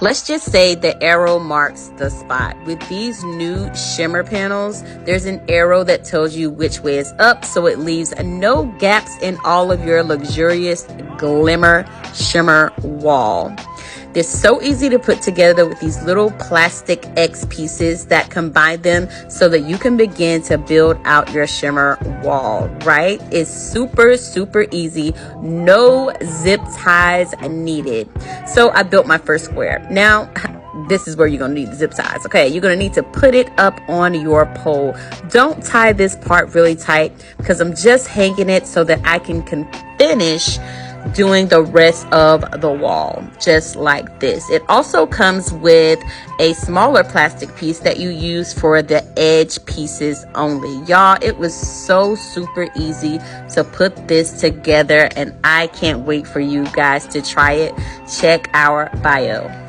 Let's just say the arrow marks the spot. With these new shimmer panels, there's an arrow that tells you which way is up, so it leaves no gaps in all of your luxurious glimmer shimmer wall. They're so easy to put together with these little plastic X pieces that combine them so that you can begin to build out your shimmer wall, right? It's super, super easy. No zip ties needed. So I built my first square. Now, this is where you're going to need the zip ties. Okay, you're going to need to put it up on your pole. Don't tie this part really tight because I'm just hanging it so that I can finish doing the rest of the wall just like this. It also comes with a smaller plastic piece that you use for the edge pieces only. Y'all, it was so super easy to put this together and I can't wait for you guys to try it. Check our bio.